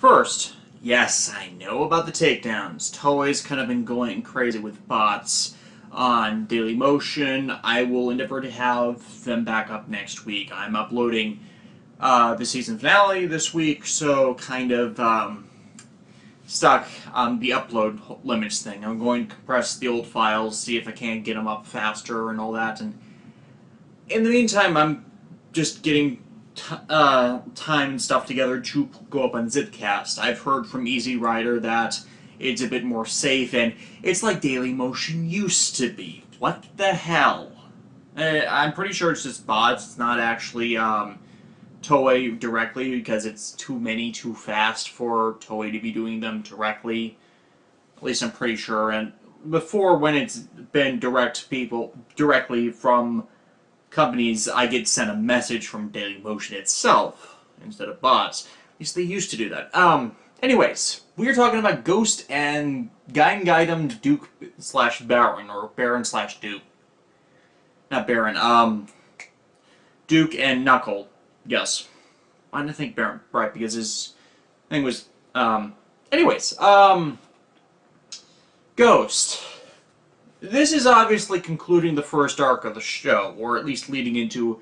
First, yes, I know about the takedowns. Toei's kind of been going crazy with bots on Dailymotion. I will endeavor to have them back up next week. I'm uploading the season finale this week, so kind of stuck on the upload limits thing. I'm going to compress the old files, see if I can get them up faster and all that. And in the meantime, I'm just getting time and stuff together to go up on Zipcast. I've heard from Easy Rider that it's a bit more safe, and it's like Dailymotion used to be. What the hell? I'm pretty sure it's just bots. It's not actually Toei directly, because it's too many too fast for Toei to be doing them directly. At least I'm pretty sure. And before, when it's been directly from companies, I get sent a message from Dailymotion itself instead of bots. At least they used to do that. Anyways, we're talking about Ghost and Gaim Gaiden Duke / Baron, or Baron / Duke. Not Baron, Duke and Knuckle. Yes. Why didn't I think Baron? Right, because his thing was, anyways, Ghost. This is obviously concluding the first arc of the show, or at least leading into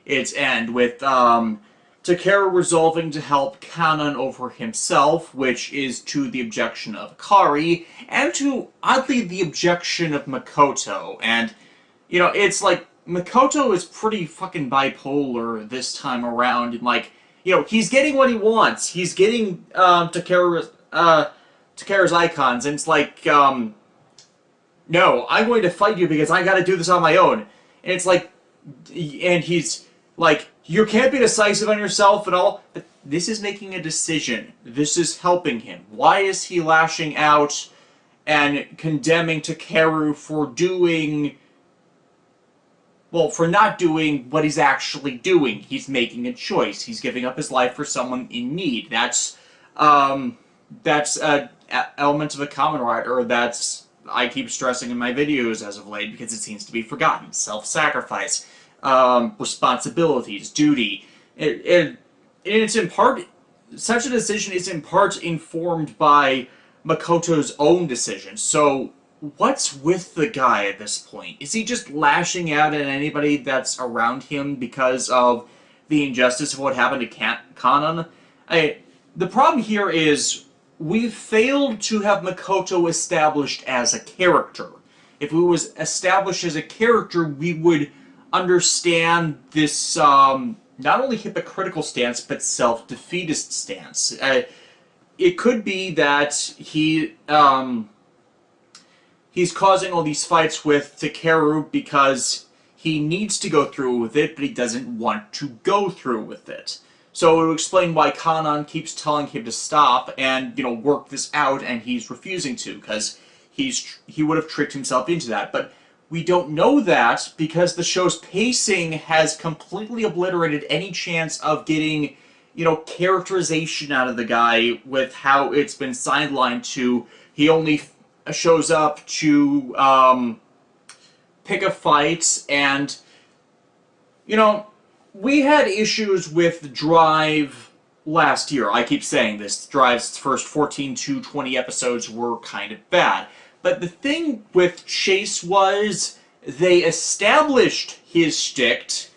its end, with, Takeru resolving to help Kanon over himself, which is to the objection of Akari, and to, oddly, the objection of Makoto. And, you know, it's like, Makoto is pretty fucking bipolar this time around, and like, you know, he's getting what he wants. He's getting Takeru's icons, and it's like, no, I'm going to fight you because I gotta do this on my own. And it's like, and he's like, you can't be decisive on yourself and all, but this is making a decision. This is helping him. Why is he lashing out and condemning Takeru for doing... well, for not doing what he's actually doing? He's making a choice. He's giving up his life for someone in need. That's an element of a Kamen Rider that's, I keep stressing in my videos as of late because it seems to be forgotten. Self-sacrifice, responsibilities, duty. It's in part, such a decision is in part informed by Makoto's own decision. So, what's with the guy at this point? Is he just lashing out at anybody that's around him because of the injustice of what happened to Kanon? The problem here is we've failed to have Makoto established as a character. If he was established as a character, we would understand this not only hypocritical stance, but self-defeatist stance. It could be that he's causing all these fights with Takeru because he needs to go through with it, but he doesn't want to go through with it. So it would explain why Kanon keeps telling him to stop and, you know, work this out, and he's refusing to, because he would have tricked himself into that. But we don't know that because the show's pacing has completely obliterated any chance of getting, you know, characterization out of the guy with how it's been sidelined to he only shows up to pick a fight, and, you know, we had issues with Drive last year. I keep saying this. Drive's first 14 to 20 episodes were kind of bad. But the thing with Chase was they established his shtick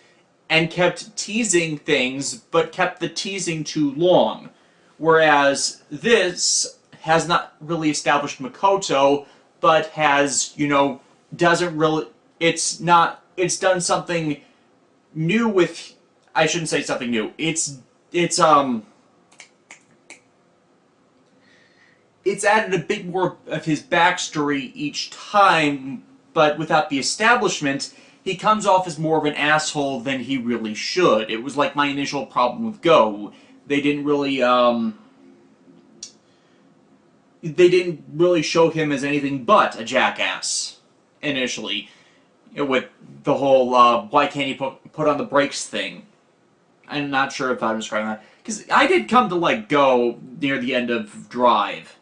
and kept teasing things, but kept the teasing too long. Whereas this has not really established Makoto, but has, you know, doesn't really... It's done something new with... I shouldn't say something new. It's added a bit more of his backstory each time, but without the establishment, he comes off as more of an asshole than he really should. It was like my initial problem with Go. They didn't really show him as anything but a jackass, initially. With the whole, why can't he put on the brakes thing. I'm not sure if I'm describing that. Because I did come to like Go near the end of Drive.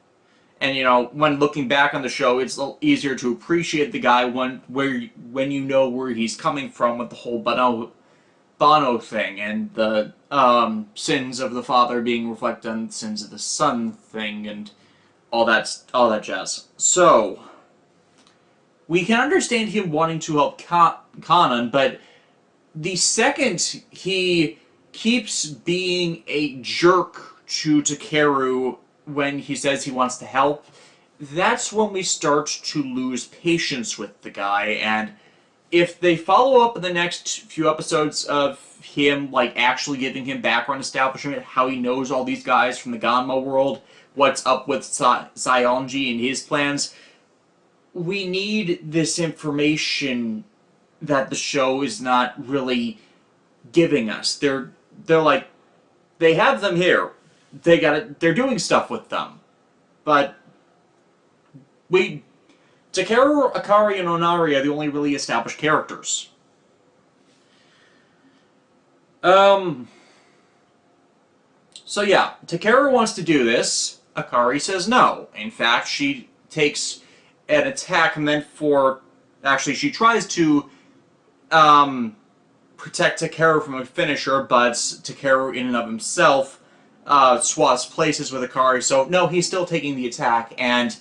And, you know, when looking back on the show, it's a little easier to appreciate the guy when you know where he's coming from with the whole Bono thing, and the sins of the father being reflected on the sins of the son thing, and all that jazz. So we can understand him wanting to help Kanan, but the second he keeps being a jerk to Takeru when he says he wants to help, that's when we start to lose patience with the guy. And if they follow up in the next few episodes of him, like, actually giving him background establishment, how he knows all these guys from the Ganma world, what's up with Saionji and his plans, we need this information that the show is not really giving us. They're like, they have them here. They're doing stuff with them. But Takeru, Akari, and Onari are the only really established characters. So yeah, Takeru wants to do this. Akari says no. In fact, she takes an attack meant for... Actually, she tries to protect Takeru from a finisher, but Takeru in and of himself swaps places with Akari, so no, he's still taking the attack, and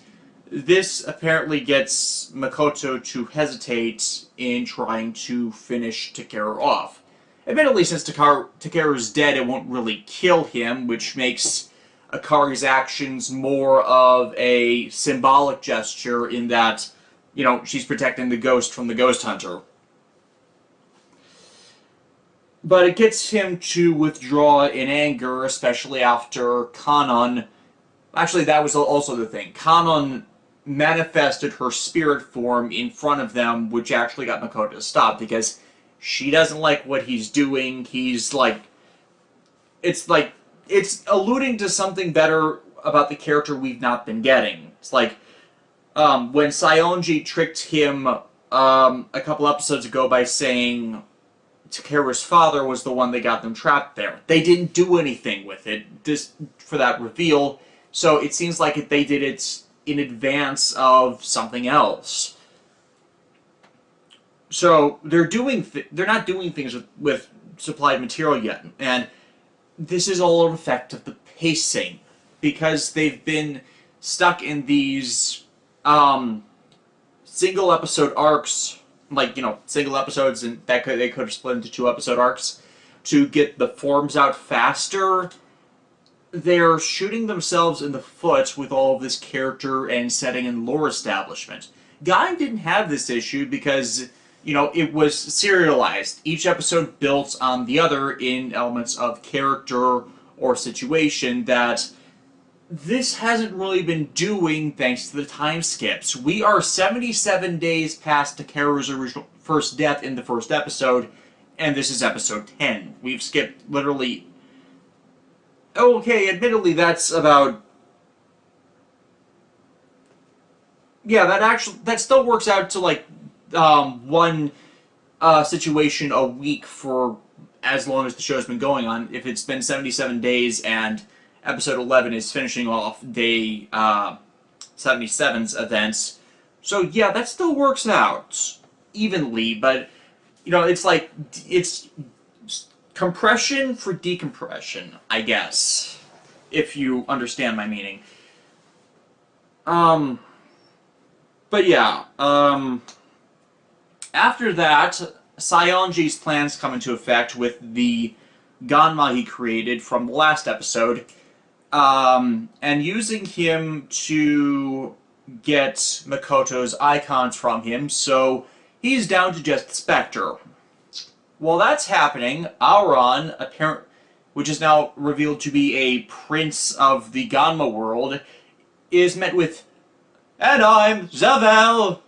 this apparently gets Makoto to hesitate in trying to finish Takeru off. Admittedly, since Takeru's dead, it won't really kill him, which makes Akari's actions more of a symbolic gesture in that, you know, she's protecting the ghost from the ghost hunter. But it gets him to withdraw in anger, especially after Kanon... Actually, that was also the thing. Kanon manifested her spirit form in front of them, which actually got Makoto to stop, because she doesn't like what he's doing. He's like... It's alluding to something better about the character we've not been getting. It's like, when Saionji tricked him a couple episodes ago by saying Takeru's father was the one that got them trapped there. They didn't do anything with it for that reveal, so it seems like they did it in advance of something else. So they're not doing things with supplied material yet, and this is all an effect of the pacing, because they've been stuck in these single episode arcs, like, you know, single episodes, and they could have split into 2-episode arcs to get the forms out faster. They're shooting themselves in the foot with all of this character and setting and lore establishment. Gaim didn't have this issue because, you know, it was serialized. Each episode built on the other in elements of character or situation that this hasn't really been doing thanks to the time skips. We are 77 days past Takeru's original first death in the first episode, and this is episode 10. We've skipped literally... Okay, admittedly, that's about... Yeah, that still works out to, like, one situation a week for as long as the show's been going on. If it's been 77 days and episode 11 is finishing off day 77's events. So yeah, that still works out evenly, but, you know, it's like, it's compression for decompression, I guess, if you understand my meaning. But yeah, after that, Saionji's plans come into effect with the Ganma he created from the last episode, and using him to get Makoto's icons from him, so he's down to just the Spectre. While that's happening, Auron, which is now revealed to be a prince of the Ganma world, is met with, "And I'm Zavel!"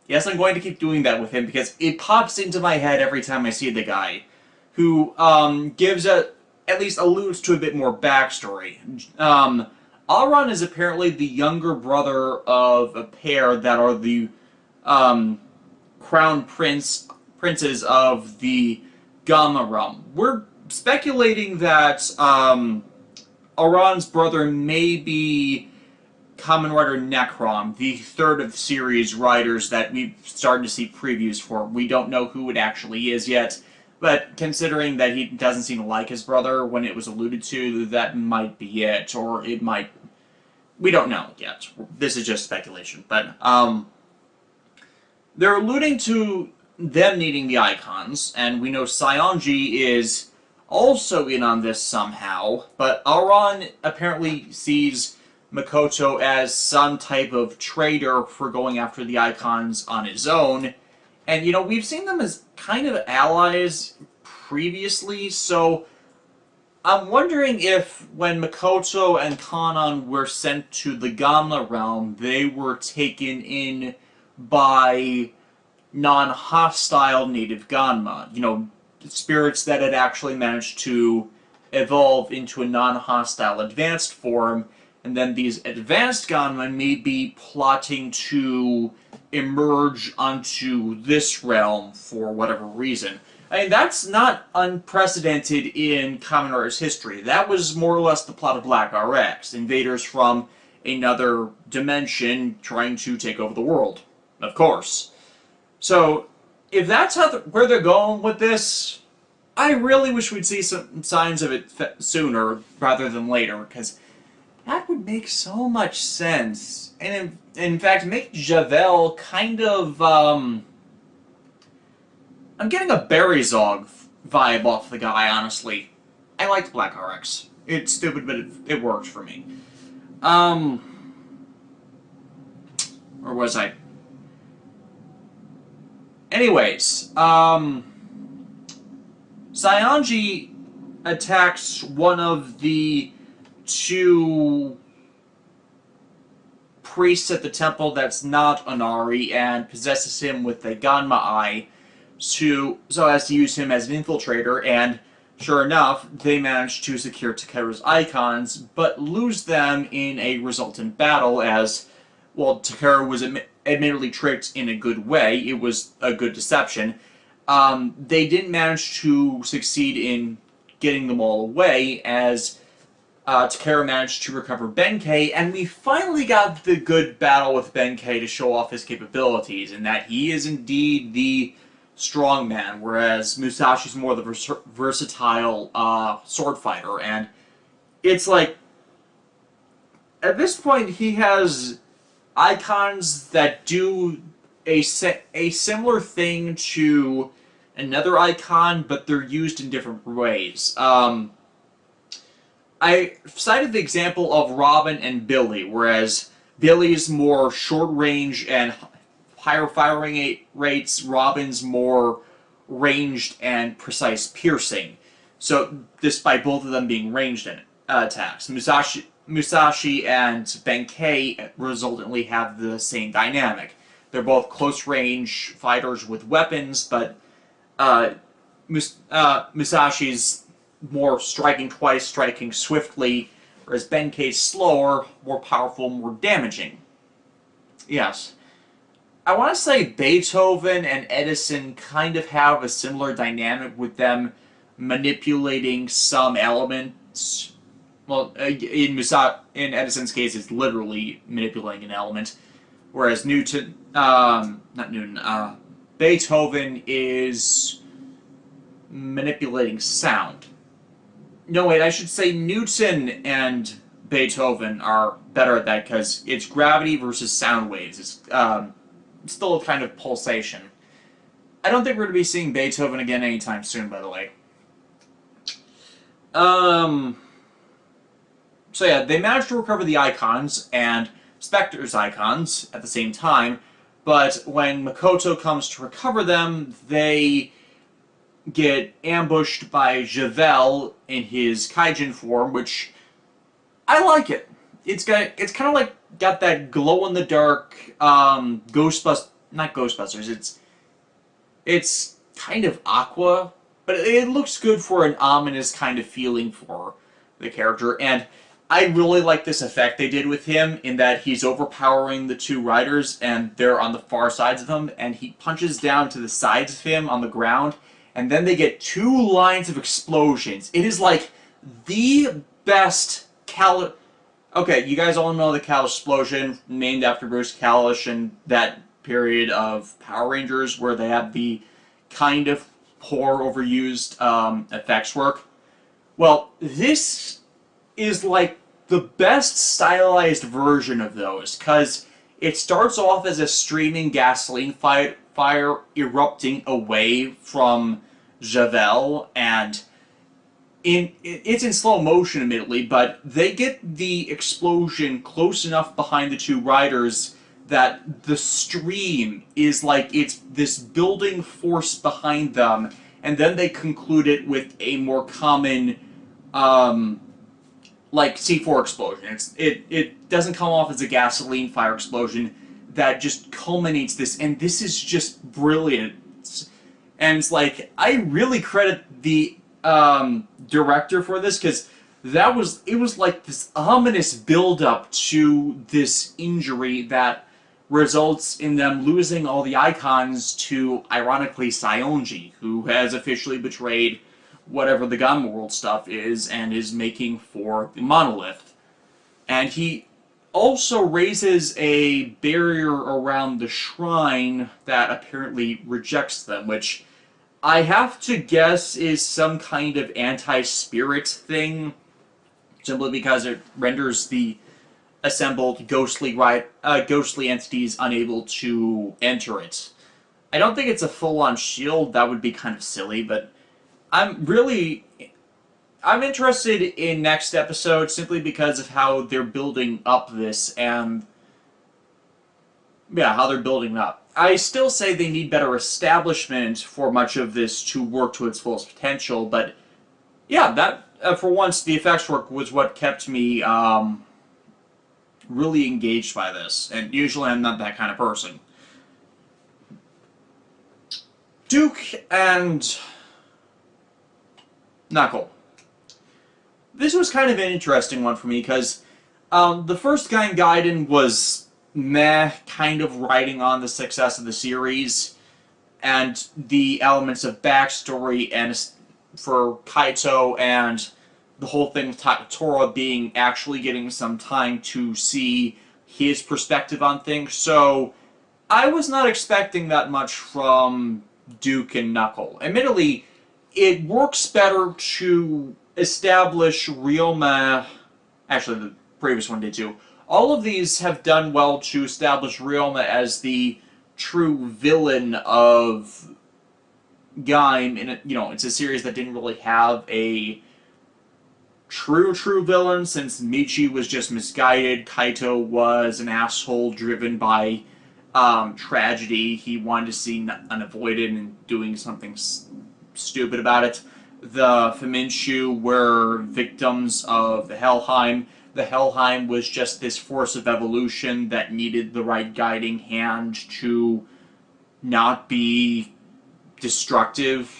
Yes, I'm going to keep doing that with him because it pops into my head every time I see the guy, who at least alludes to a bit more backstory. Auron is apparently the younger brother of a pair that are the crown princes of the Gamma realm. We're speculating that Auron's brother may be Kamen Rider Necron, the third of the series writers that we've started to see previews for. We don't know who it actually is yet, But considering that he doesn't seem to like his brother when it was alluded to, that might be it, or it might... We don't know yet. This is just speculation. But, they're alluding to them needing the icons, and we know Saionji is also in on this somehow, but Aron apparently sees Makoto as some type of traitor for going after the icons on his own. And, we've seen them as kind of allies previously, so I'm wondering if when Makoto and Kanan were sent to the Gamma realm, they were taken in by non-hostile native Ganma. Spirits that had actually managed to evolve into a non-hostile advanced form, and then these advanced Ganma may be plotting to emerge onto this realm for whatever reason. I mean, that's not unprecedented in Kamen Rider's history. That was more or less the plot of Black RX, invaders from another dimension trying to take over the world, of course. So, if that's where they're going with this, I really wish we'd see some signs of it sooner rather than later, because that would make so much sense. And in fact, make Javel kind of, I'm getting a Berryzog vibe off the guy, honestly. I liked Black RX. It's stupid, but it worked for me. Or was I? Anyways, Saionji attacks one of the two priests at the temple that's not Onari and possesses him with a Ganma eye so as to use him as an infiltrator, and sure enough, they manage to secure Takeru's icons, but lose them in a resultant battle as, well, Takeru was admittedly tricked in a good way. It was a good deception. They didn't manage to succeed in getting them all away, as Takeru managed to recover Benkei, and we finally got the good battle with Benkei to show off his capabilities, and that he is indeed the strong man, whereas Musashi's more the versatile sword fighter. And it's like, at this point, he has icons that do a similar thing to another icon, but they're used in different ways. I cited the example of Robin and Billy, whereas Billy's more short range and higher firing rates, Robin's more ranged and precise piercing. So, despite both of them being ranged attacks, Musashi and Benkei resultantly have the same dynamic. They're both close-range fighters with weapons, but Musashi's more striking twice, striking swiftly, whereas Benkei's slower, more powerful, more damaging. Yes. I want to say Beethoven and Edison kind of have a similar dynamic with them manipulating some elements. Well, in Edison's case, it's literally manipulating an element, whereas Beethoven is manipulating sound. No, wait, I should say Newton and Beethoven are better at that, because it's gravity versus sound waves. It's still a kind of pulsation. I don't think we're going to be seeing Beethoven again anytime soon, by the way. So yeah, they managed to recover the icons and Spectre's icons at the same time, but when Makoto comes to recover them, they get ambushed by Javel in his Kaijin form, which I like it. It's kind of like got that glow in the dark not Ghostbusters. It's kind of aqua, but it looks good for an ominous kind of feeling for the character, and I really like this effect they did with him, in that he's overpowering the two riders, and they're on the far sides of him, and he punches down to the sides of him on the ground, and then they get two lines of explosions. It is like the best Okay, you guys all know the Cal-Explosion, named after Bruce Kalish, and that period of Power Rangers where they have the kind of poor, overused effects work. Well, this is like the best stylized version of those, because it starts off as a streaming gasoline fire erupting away from Javel, and it's in slow motion, admittedly, but they get the explosion close enough behind the two riders that the stream is like it's this building force behind them, and then they conclude it with a more common like C4 explosion. It doesn't come off as a gasoline fire explosion that just culminates this, and this is just brilliant. And it's like, I really credit the director for this, because it was like this ominous build-up to this injury that results in them losing all the icons to, ironically, Saionji, who has officially betrayed whatever the Gamma World stuff is and is making for the Monolith. And he also raises a barrier around the shrine that apparently rejects them, which I have to guess is some kind of anti-spirit thing, simply because it renders the assembled ghostly entities unable to enter it. I don't think it's a full-on shield. That would be kind of silly, but I'm interested in next episode simply because of how they're building up this, and yeah, how they're building up. I still say they need better establishment for much of this to work to its fullest potential, but yeah, that for once, the effects work was what kept me really engaged by this, and usually I'm not that kind of person. Duke and Knuckle. This was kind of an interesting one for me, because the first Gaim Gaiden was meh, kind of riding on the success of the series, and the elements of backstory and for Kaito and the whole thing with Takatora being actually getting some time to see his perspective on things. So I was not expecting that much from Duke and Knuckle. Admittedly, it works better to establish Ryoma. Actually, the previous one did too. All of these have done well to establish Ryoma as the true villain of Gaim. And it's a series that didn't really have a true villain, since Michi was just misguided. Kaito was an asshole driven by tragedy. He wanted to see unavoided and doing something stupid about it. The Faminchu were victims of the Helheim. The Helheim was just this force of evolution that needed the right guiding hand to not be destructive.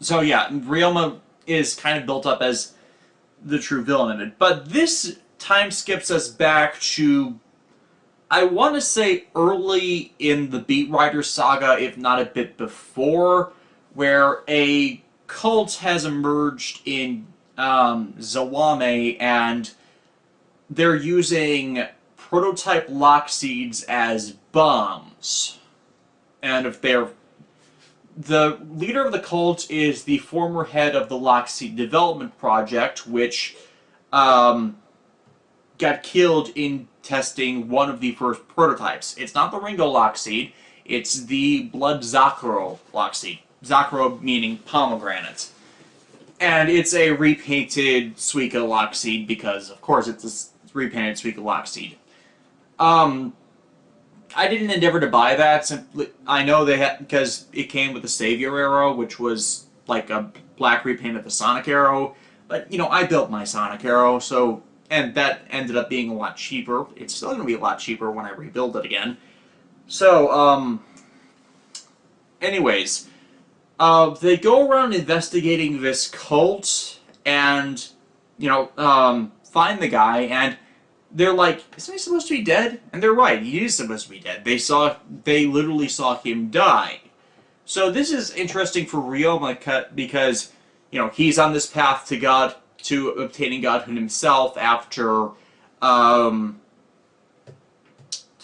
So yeah, Ryoma is kind of built up as the true villain of it. But this time skips us back to, I want to say, early in the Beat Rider saga, if not a bit before, where a cult has emerged in Zawame, and they're using prototype lock seeds as bombs. And if the leader of the cult is the former head of the Lockseed Development Project, which got killed in testing one of the first prototypes. It's not the Ringo Lockseed, it's the Blood Zakuro Lockseed. Zakuro meaning pomegranate. And it's a repainted Suika Lockseed, because, of course, it's a repainted Suika Lockseed. I didn't endeavor to buy that. Simply, I know they had, because it came with the Savior Arrow, which was like a black repaint of the Sonic Arrow. But, I built my Sonic Arrow, so, and that ended up being a lot cheaper. It's still going to be a lot cheaper when I rebuild it again. So, anyways, they go around investigating this cult and, find the guy, and they're like, isn't he supposed to be dead? And they're right, he is supposed to be dead. They literally saw him die. So this is interesting for Ryoma, because, he's on this path to God, to obtaining Godhood himself after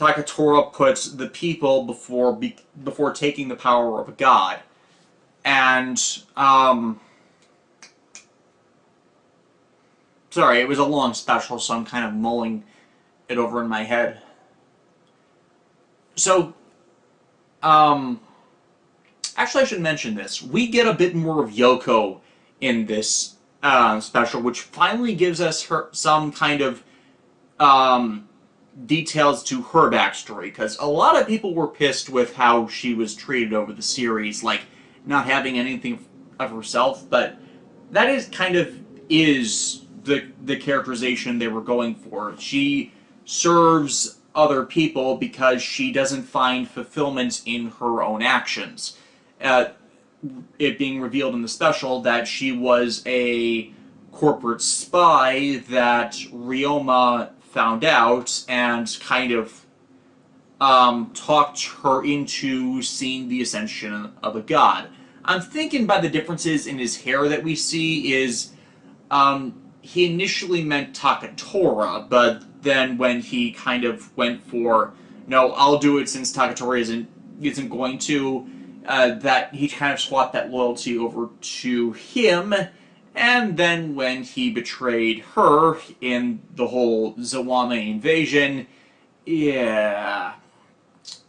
Takatora puts the people before taking the power of a god. And, sorry, it was a long special, so I'm kind of mulling it over in my head. So, actually I should mention this. We get a bit more of Yoko in this special, which finally gives us some kind of details to her backstory, because a lot of people were pissed with how she was treated over the series, like not having anything of herself, but that is kind of the characterization they were going for. She serves other people because she doesn't find fulfillment in her own actions. It being revealed in the special that she was a corporate spy that Ryoma found out and kind of talked her into seeing the ascension of a god. I'm thinking by the differences in his hair that we see is he initially meant Takatora, but then when he kind of went for, no, I'll do it since Takatora isn't going to, that he kind of swapped that loyalty over to him. And then when he betrayed her in the whole Zawame invasion, yeah,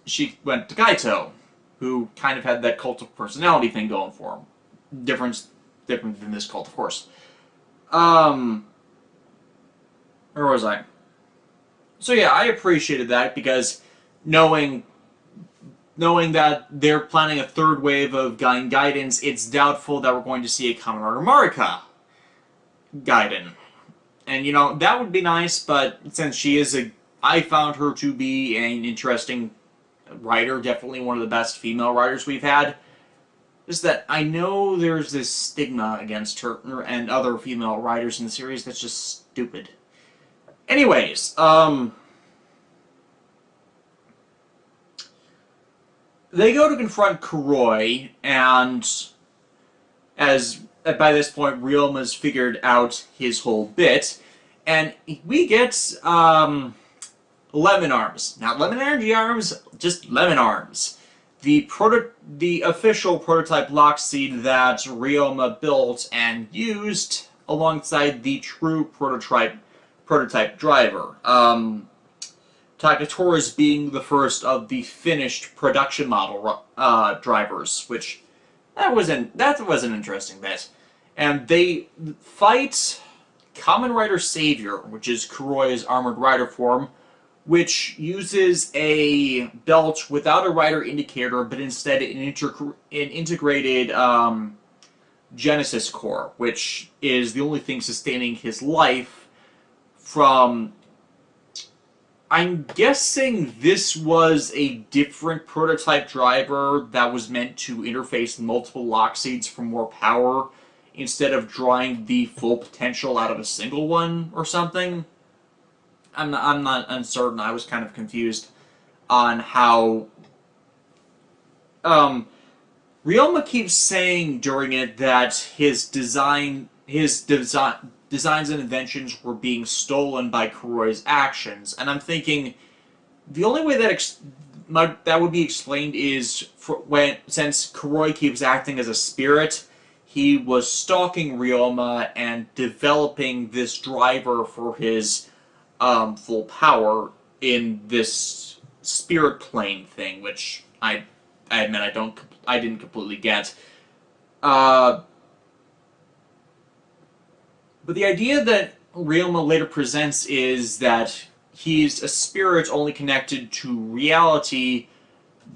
she went to Kaito, who kind of had that cult of personality thing going for him. Different than this cult, of course. Where was I? So yeah, I appreciated that because knowing that they're planning a third wave of Gaim Gaidens, it's doubtful that we're going to see a Kamen Rider Marika Gaiden. And, you know, that would be nice, but since she is I found her to be an interesting writer, definitely one of the best female writers we've had, is that I know there's this stigma against her and other female writers in the series that's just stupid. Anyways, they go to confront Kuroi, and as by this point Ryoma's figured out his whole bit, and we get Lemon Arms. Not Lemon Energy Arms, just Lemon Arms. The official prototype Lockseed that Ryoma built and used alongside the true prototype driver. Takatora's being the first of the finished production model drivers, which that was an interesting bit. And they fight Kamen Rider Savior, which is Kuroi's armored rider form, which uses a belt without a rider indicator, but instead an integrated Genesis core, which is the only thing sustaining his life from... I'm guessing this was a different prototype driver that was meant to interface multiple Lockseeds for more power instead of drawing the full potential out of a single one or something. I'm not uncertain. I was kind of confused on how... Ryoma keeps saying during it that his designs and inventions were being stolen by Kuroi's actions, and I'm thinking the only way that would be explained is since Kuroi keeps acting as a spirit, he was stalking Ryoma and developing this driver for his full power in this spirit plane thing, which I admit I didn't completely get. But the idea that Ryoma later presents is that he's a spirit only connected to reality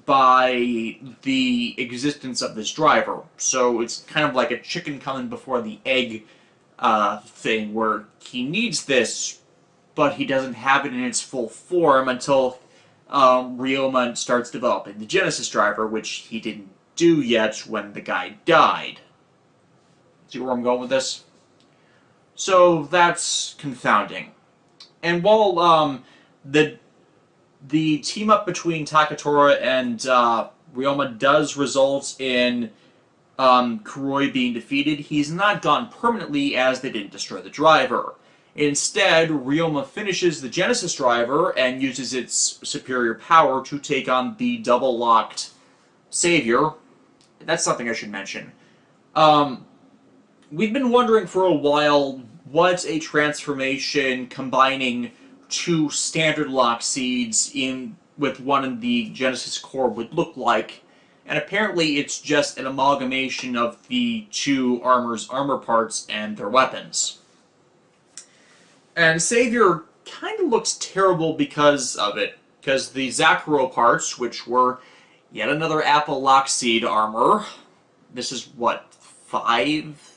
by the existence of this driver. So it's kind of like a chicken coming before the egg thing, where he needs this, but he doesn't have it in its full form until Ryoma starts developing the Genesis driver, which he didn't do yet when the guy died. See where I'm going with this? So that's confounding. And while the team up between Takatora and Ryoma does result in Kuroi being defeated, he's not gone permanently as they didn't destroy the driver. Instead, Ryoma finishes the Genesis driver and uses its superior power to take on the double-locked Savior. That's something I should mention. We've been wondering for a while what a transformation combining two standard lock seeds with one in the Genesis core would look like, and apparently it's just an amalgamation of the two armor parts and their weapons. And Savior kind of looks terrible because of it, because the Zakuro parts, which were yet another Apple lock seed armor, this is what, 5?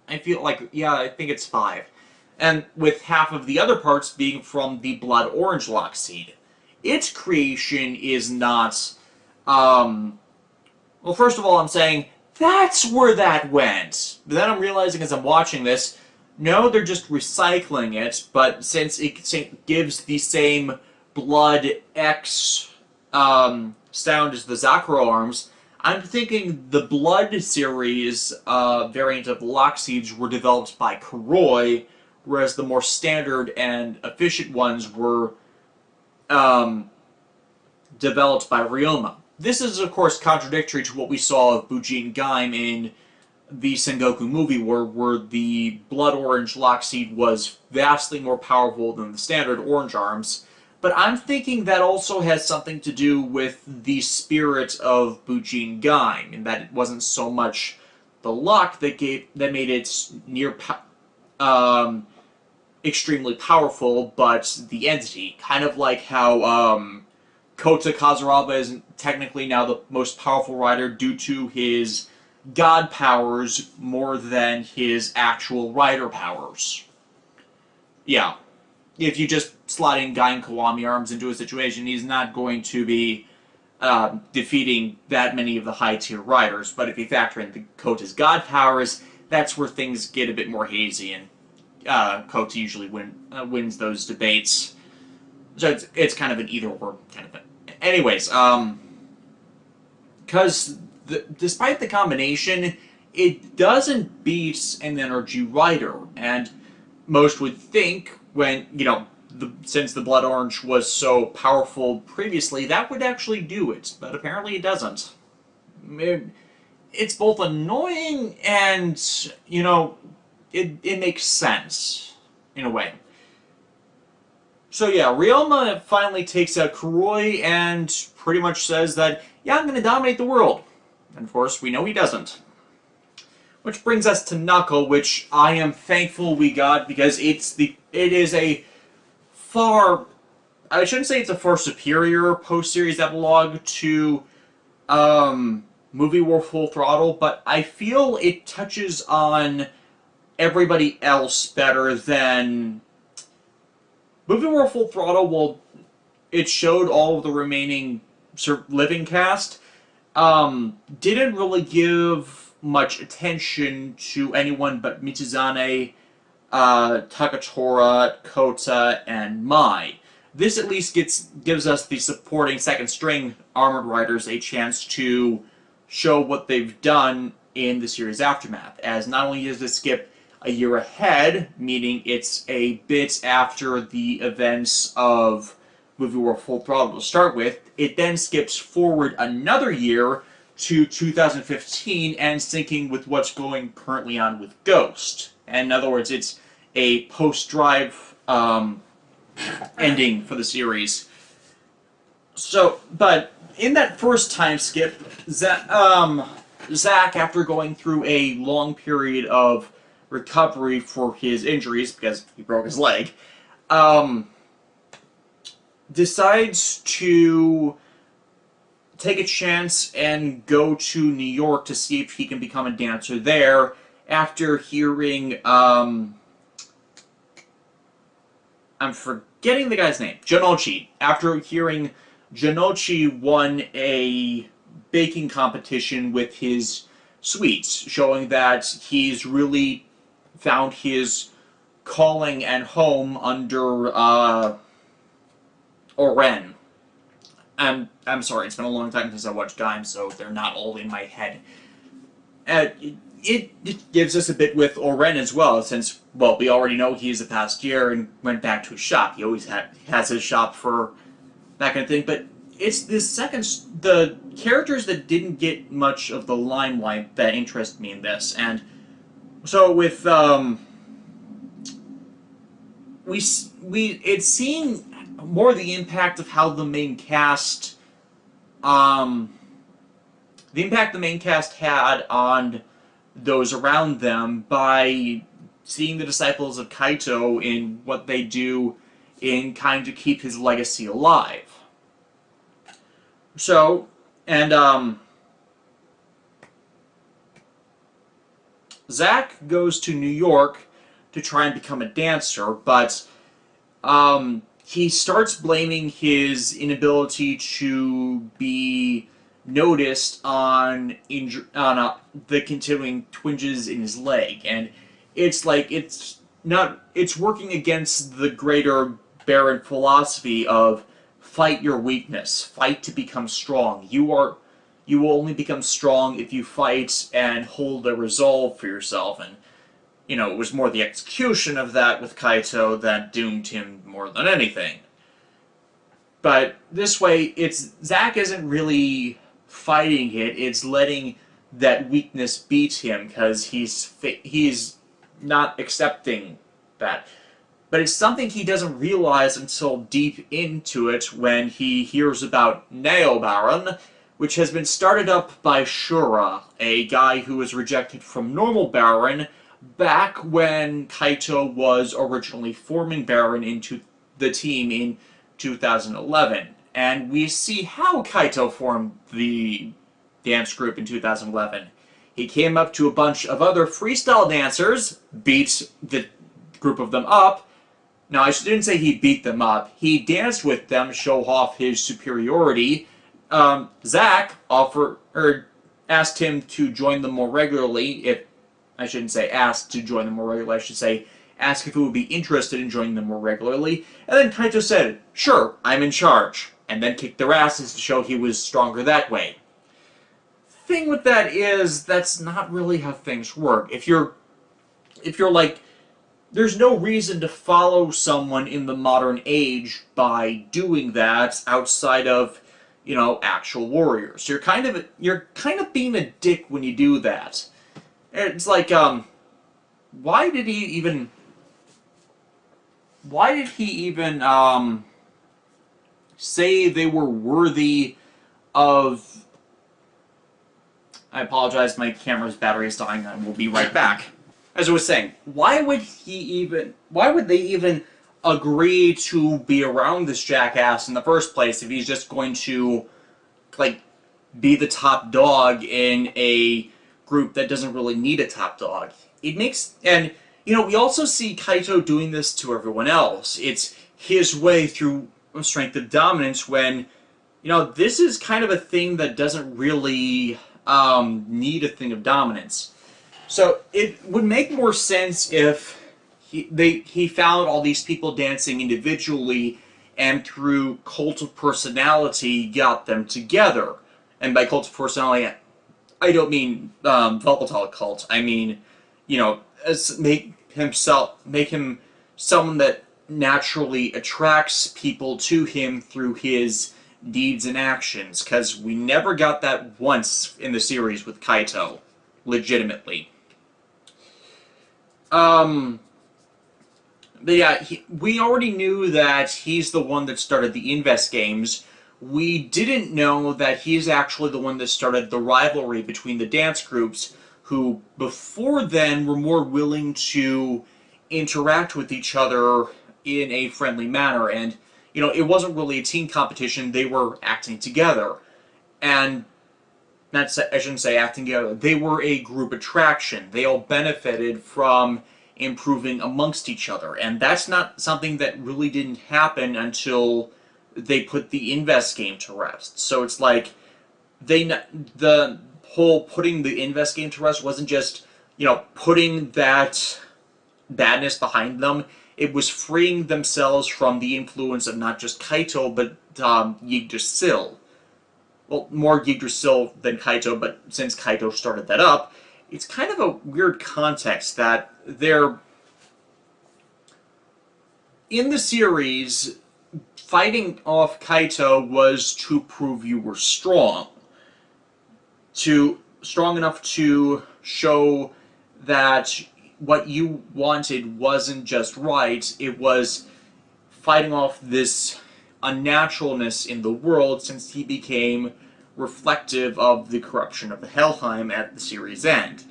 I feel like, yeah, I think it's 5. And with half of the other parts being from the Blood Orange lock seed. Its creation is not, well, first of all, I'm saying, that's where that went. But then I'm realizing as I'm watching this, no, they're just recycling it, but since it gives the same Blood X sound as the Zakuro arms, I'm thinking the Blood series variant of the lock seeds were developed by Kuroi, whereas the more standard and efficient ones were developed by Ryoma. This is, of course, contradictory to what we saw of Bujin Gaim in the Sengoku movie, where the Blood Orange lock seed was vastly more powerful than the standard orange arms. But I'm thinking that also has something to do with the spirit of Bujin Gaim, in that it wasn't so much the lock that made it extremely powerful, but the entity. Kind of like how Kota Kazuraba is technically now the most powerful rider due to his god powers more than his actual rider powers. Yeah. If you just slot in Gaim Kiwami arms into a situation, he's not going to be defeating that many of the high-tier riders, but if you factor in the Kota's god powers, that's where things get a bit more hazy, and Kota usually wins those debates. So it's kind of an either-or kind of thing. Anyways, because despite the combination, it doesn't beat an energy rider, and most would think when, since the Blood Orange was so powerful previously, that would actually do it, but apparently it doesn't. It's both annoying and, it makes sense, in a way. So yeah, Ryoma finally takes out Kuroi and pretty much says that, yeah, I'm going to dominate the world. And of course, we know he doesn't. Which brings us to Knuckle, which I am thankful we got, because it is a far, I shouldn't say it's a far superior post-series epilogue to Movie War Full Throttle, but I feel it touches on everybody else better than Movie War Full Throttle. Well, it showed all of the remaining living cast. Didn't really give much attention to anyone but Michizane, Takatora, Kota, and Mai. This at least gives us the supporting second-string armored riders a chance to show what they've done in the series Aftermath, as not only does it skip a year ahead, meaning it's a bit after the events of Movie War Full Throttle to start with, it then skips forward another year to 2015 and syncing with what's going currently on with Ghost. And in other words, it's a post-drive ending for the series. So, but in that first time skip, Zack, after going through a long period of recovery for his injuries, because he broke his leg, decides to take a chance and go to New York to see if he can become a dancer there after hearing, I'm forgetting the guy's name, Janochi. After hearing Janochi won a baking competition with his sweets, showing that he's really found his calling and home under Oren. I'm sorry, it's been a long time since I watched Gaim, so they're not all in my head. it gives us a bit with Oren as well, since, well, we already know he's a past year and went back to his shop. He always has his shop for that kind of thing, but it's the characters that didn't get much of the limelight that interest me in this. And so with, it's seeing more the impact of how the main cast, the impact the main cast had on those around them by seeing the disciples of Kaito in what they do in kind to keep his legacy alive. So, and Zack goes to New York to try and become a dancer, but he starts blaming his inability to be noticed on the continuing twinges in his leg, and it's like it's working against the greater Baron philosophy of fight your weakness, fight to become strong. You will only become strong if you fight and hold a resolve for yourself. And it was more the execution of that with Kaito that doomed him more than anything. But this way, Zack isn't really fighting it, it's letting that weakness beat him, because he's not accepting that. But it's something he doesn't realize until deep into it when he hears about Neo Baron, which has been started up by Shura, a guy who was rejected from normal Baron back when Kaito was originally forming Baron into the team in 2011. And we see how Kaito formed the dance group in 2011. He came up to a bunch of other freestyle dancers, beat the group of them up. Now, I didn't say he beat them up. He danced with them, show off his superiority. Zack asked him to join them more regularly. I shouldn't say asked to join them more regularly. I should say ask if he would be interested in joining them more regularly. And then Kaito said, "Sure, I'm in charge," and then kicked their asses to show he was stronger that way. Thing with that is, that's not really how things work. If you're like, there's no reason to follow someone in the modern age by doing that outside of, actual warriors. You're kind of being a dick when you do that. It's like, why did he even say they were worthy of... I apologize, my camera's battery is dying, and we'll be right back. As I was saying, why would they even agree to be around this jackass in the first place if he's just going to, be the top dog in a group that doesn't really need a top dog? And we also see Kaito doing this to everyone else. It's his way through strength of dominance when, this is kind of a thing that doesn't really need a thing of dominance. So it would make more sense if he found all these people dancing individually and through cult of personality got them together. And by cult of personality, I don't mean volatile cult. I mean, make him someone that naturally attracts people to him through his deeds and actions. Because we never got that once in the series with Kaito, legitimately. But yeah, we already knew that he's the one that started the Invest Games. We didn't know that he's actually the one that started the rivalry between the dance groups, who before then were more willing to interact with each other in a friendly manner. And, it wasn't really a team competition, they were acting together. And I shouldn't say acting together, they were a group attraction. They all benefited from improving amongst each other. And that's not something that really didn't happen until they put the Invest game to rest. So it's like, the whole putting the Invest game to rest wasn't just, putting that badness behind them. It was freeing themselves from the influence of not just Kaito, but Yggdrasil. Well, more Yggdrasil than Kaito, but since Kaito started that up, it's kind of a weird context that they're in the series. Fighting off Kaito was to prove you were strong, strong enough to show that what you wanted wasn't just right, it was fighting off this unnaturalness in the world, since he became reflective of the corruption of the Helheim at the series' end.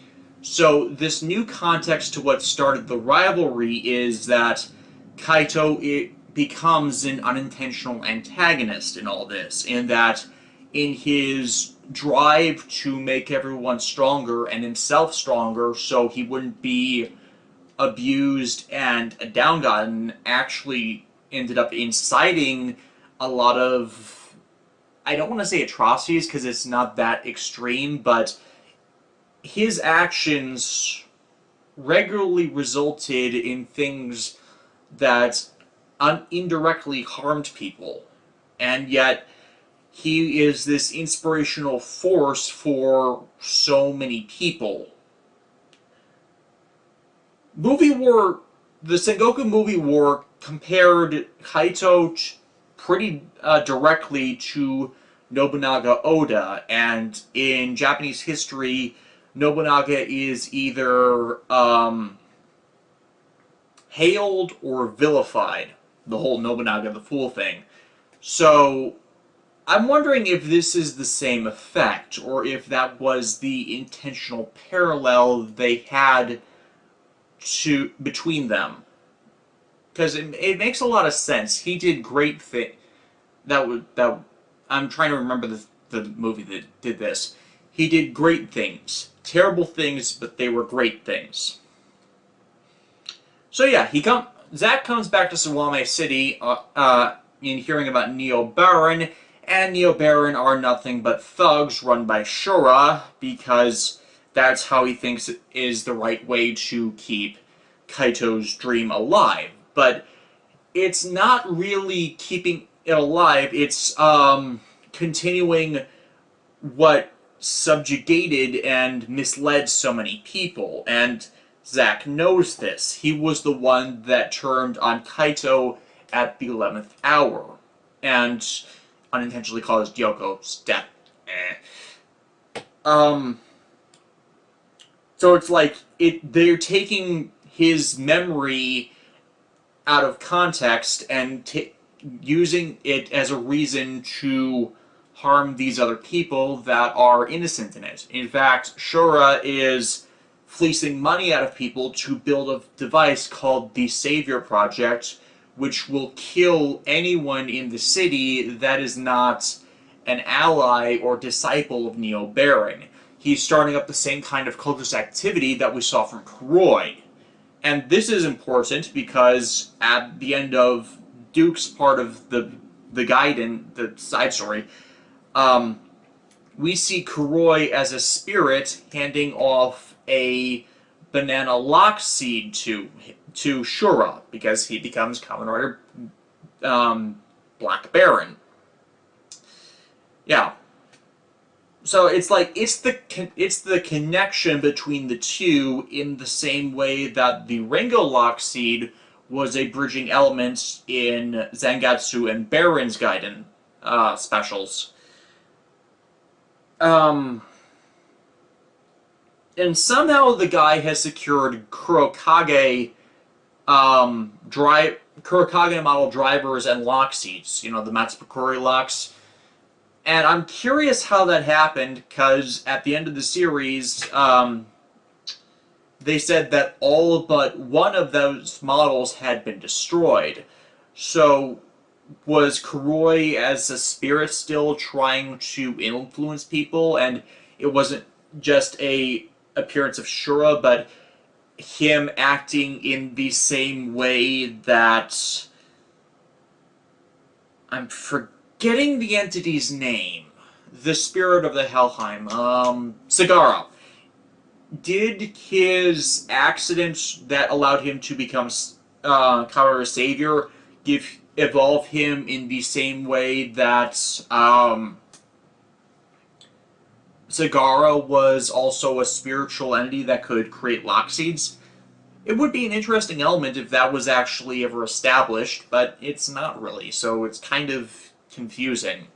So this new context to what started the rivalry is that Kaito becomes an unintentional antagonist in all this, in that in his drive to make everyone stronger and himself stronger so he wouldn't be abused and downgrodden, actually ended up inciting a lot of, I don't want to say atrocities because it's not that extreme, but his actions regularly resulted in things that indirectly harmed people. And yet, he is this inspirational force for so many people. The Sengoku Movie War compared Kaito pretty directly to Nobunaga Oda, and in Japanese history, Nobunaga is either hailed or vilified, the whole Nobunaga the Fool thing. So, I'm wondering if this is the same effect, or if that was the intentional parallel they had between them. Because it makes a lot of sense. He did great things. I'm trying to remember the movie that did this. He did great things. Terrible things, but they were great things. So yeah, Zack comes back to Sawame City in hearing about Neo Baron, and Neo Baron are nothing but thugs run by Shura, because that's how he thinks it is the right way to keep Kaito's dream alive. But it's not really keeping it alive, it's continuing what subjugated and misled so many people, and Zack knows this. He was the one that turned on Kaito at the 11th hour, and unintentionally caused Yoko's death. So it's like, they're taking his memory out of context and using it as a reason to harm these other people that are innocent in it. In fact, Shura is fleecing money out of people to build a device called the Savior Project, which will kill anyone in the city that is not an ally or disciple of Neo Baron. He's starting up the same kind of cultist activity that we saw from Kuroi. And this is important because at the end of Duke's part of the Gaiden, the side story, we see Kuroi as a spirit handing off a banana lock seed to Shura, because he becomes Kamen Rider Black Baron. Yeah. So it's like, it's the connection between the two, in the same way that the Ringo lock seed was a bridging element in Zangetsu and Baron's Gaiden specials. And somehow the guy has secured Kurokage model drivers and lock seats, the Matsupakuri locks. And I'm curious how that happened, because at the end of the series, they said that all but one of those models had been destroyed. So, was Kuroi as a spirit still trying to influence people, and it wasn't just a appearance of Shura, but him acting in the same way that... I'm forgetting the entity's name. The spirit of the Helheim. Sagara. Did his accident that allowed him to become Kamen Savior evolve him in the same way that Zagara was also a spiritual entity that could create lock seeds. It would be an interesting element if that was actually ever established, but it's not really, so it's kind of confusing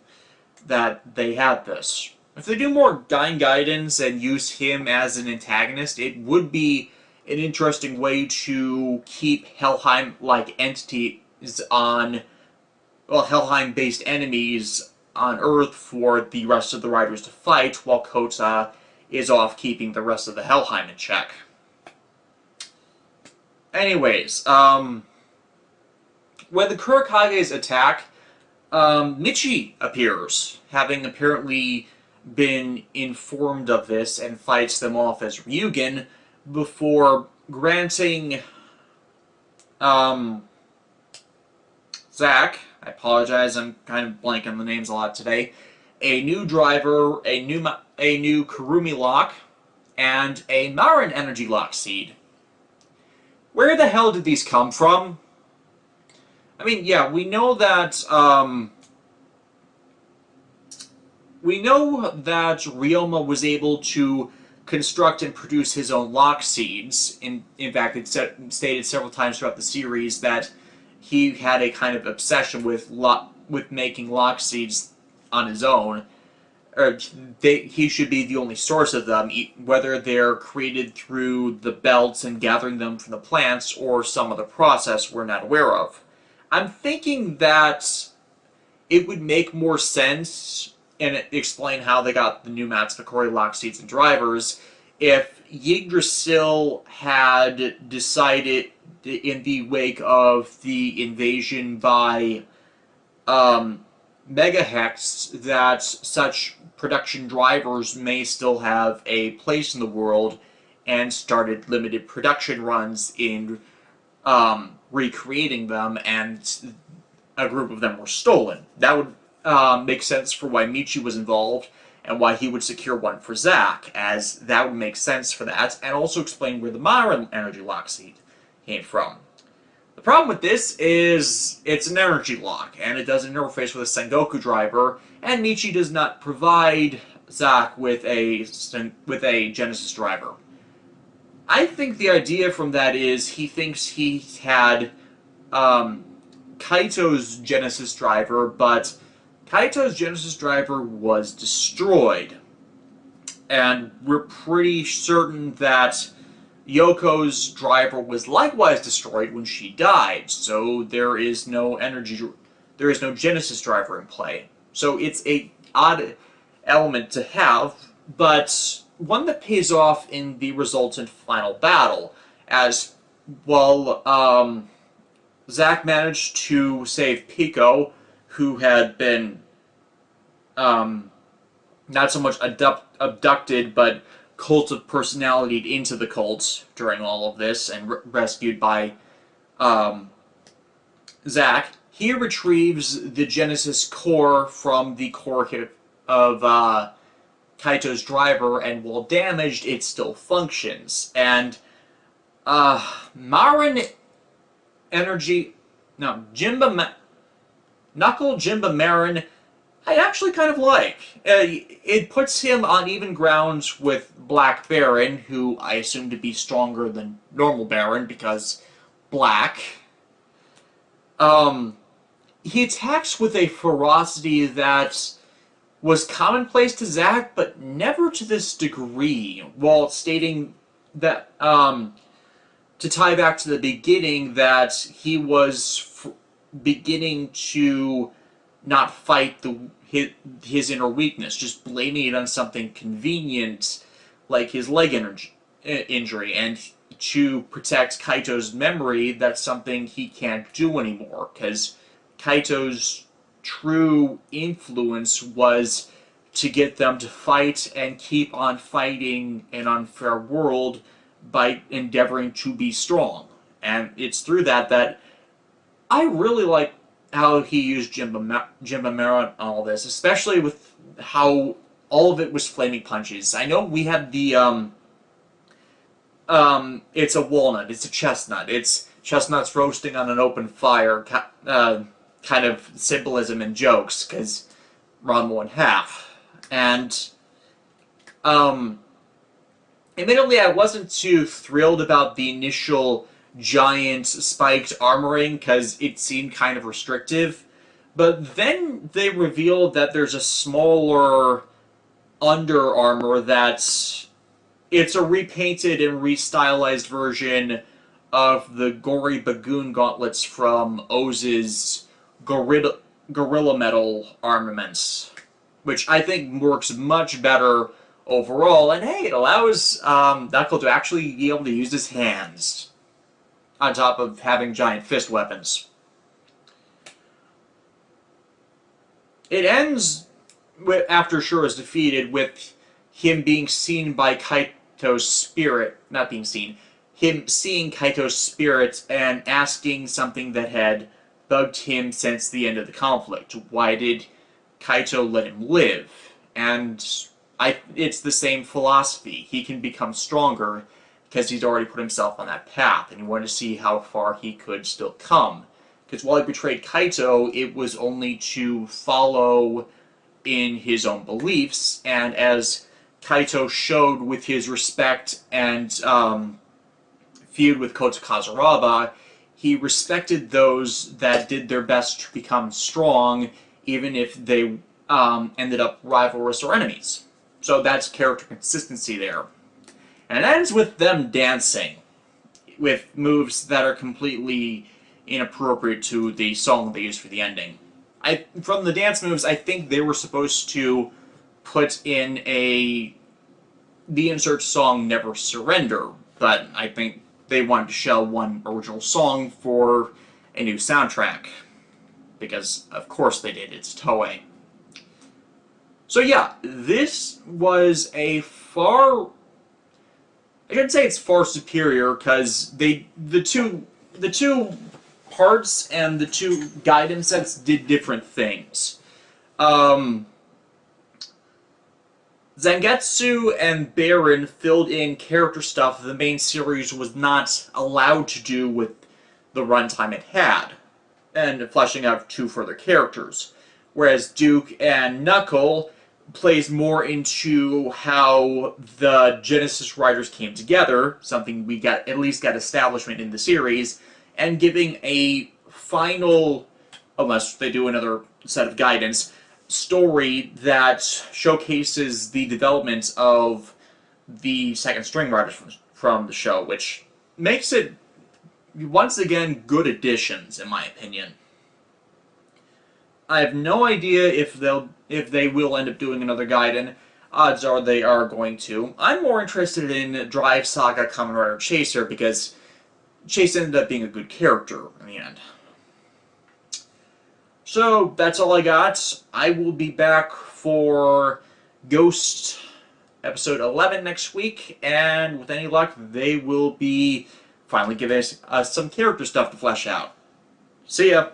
that they had this. If they do more Gaim Gaidens and use him as an antagonist, it would be an interesting way to keep Helheim-like entities on, well, Helheim-based enemies on Earth for the rest of the riders to fight, while Kota is off keeping the rest of the Helheim in check. Anyways, when the Kurakages attack, Michi appears, having apparently been informed of this, and fights them off as Ryugen before granting Zack, I apologize, I'm kind of blanking on the names a lot today, a new driver, a new Kurumi lock, and a Marin energy lock seed. Where the hell did these come from? I mean, yeah, we know that Ryoma was able to construct and produce his own lock seeds. In fact, it's stated several times throughout the series that he had a kind of obsession with making lock seeds on his own. He should be the only source of them, whether they're created through the belts and gathering them from the plants or some other process we're not aware of. I'm thinking that it would make more sense and explain how they got the new Matsukuri lock seeds and drivers if Yggdrasil had decided in the wake of the invasion by Megahex that such production drivers may still have a place in the world, and started limited production runs in recreating them, and a group of them were stolen. That would make sense for why Michi was involved, and why he would secure one for Zack, as that would make sense for that, and also explain where the Marin energy lock seed came from. The problem with this is it's an energy lock, and it doesn't interface with a Sengoku driver, and Michi does not provide Zack with a Genesis driver. I think the idea from that is he thinks he had Kaito's Genesis driver, but Kaito's Genesis driver was destroyed. And we're pretty certain that Yoko's driver was likewise destroyed when she died, so there is no Genesis driver in play. So it's an odd element to have, but one that pays off in the resultant final battle, as, well, Zack managed to save Pico, who had been not so much abducted, but cult of personality into the cult during all of this, and rescued by Zack. He retrieves the Genesis core from the core of Kaito's driver, and while damaged, it still functions. And Marin energy, no, Knuckle Jimba Marin, I actually kind of like. It puts him on even grounds with Black Baron, who I assume to be stronger than normal Baron, because black. He attacks with a ferocity that was commonplace to Zack, but never to this degree, while stating that, to tie back to the beginning, that he was beginning to not fight his inner weakness, just blaming it on something convenient, like his leg injury, and to protect Kaito's memory, that's something he can't do anymore, because Kaito's true influence was to get them to fight and keep on fighting an unfair world by endeavoring to be strong. And it's through that I really like how he used Jimba Mara on all this, especially with how all of it was flaming punches. I know we had the, it's a walnut, it's a chestnut, it's chestnuts roasting on an open fire, kind of symbolism and jokes, because Ranma 1/2. And Admittedly, I wasn't too thrilled about the initial giant spiked armoring because it seemed kind of restrictive. But then they revealed that there's a smaller Under Armour that's it's a repainted and restylized version of the gory Bagoon gauntlets from Oz's Gorilla Metal armaments, which I think works much better overall. And hey, it allows Knuckle to actually be able to use his hands on top of having giant fist weapons. It ends with, after Shura is defeated, with him being seen by Kaito's spirit, not being seen, him seeing Kaito's spirit and asking something that had bugged him since the end of the conflict. Why did Kaito let him live? And it's the same philosophy. He can become stronger because he's already put himself on that path, and he wanted to see how far he could still come. Because while he betrayed Kaito, it was only to follow in his own beliefs, and as Kaito showed with his respect and feud with Kota Kazuraba, he respected those that did their best to become strong, even if they ended up rivalrous or enemies. So that's character consistency there. And it ends with them dancing, with moves that are completely inappropriate to the song they used for the ending. From the dance moves, I think they were supposed to put in the insert song Never Surrender, but I think they wanted to shell one original song for a new soundtrack. Because, of course they did, it's Toei. So yeah, this was a far... I shouldn't say it's far superior, because the two parts and the two Gaiden sets did different things. Zangetsu and Baron filled in character stuff the main series was not allowed to do with the runtime it had, and fleshing out two further characters. Whereas Duke and Knuckle plays more into how the Genesis writers came together, something we at least got establishment in the series, and giving a final, unless they do another set of guidance, story that showcases the development of the second string writers from the show, which makes it, once again, good additions, in my opinion. I have no idea if they will end up doing another Gaiden. Odds are they are going to. I'm more interested in Drive Saga Kamen Rider Chaser because Chase ended up being a good character in the end. So, that's all I got. I will be back for Ghost episode 11 next week, and with any luck, they will be finally giving us some character stuff to flesh out. See ya!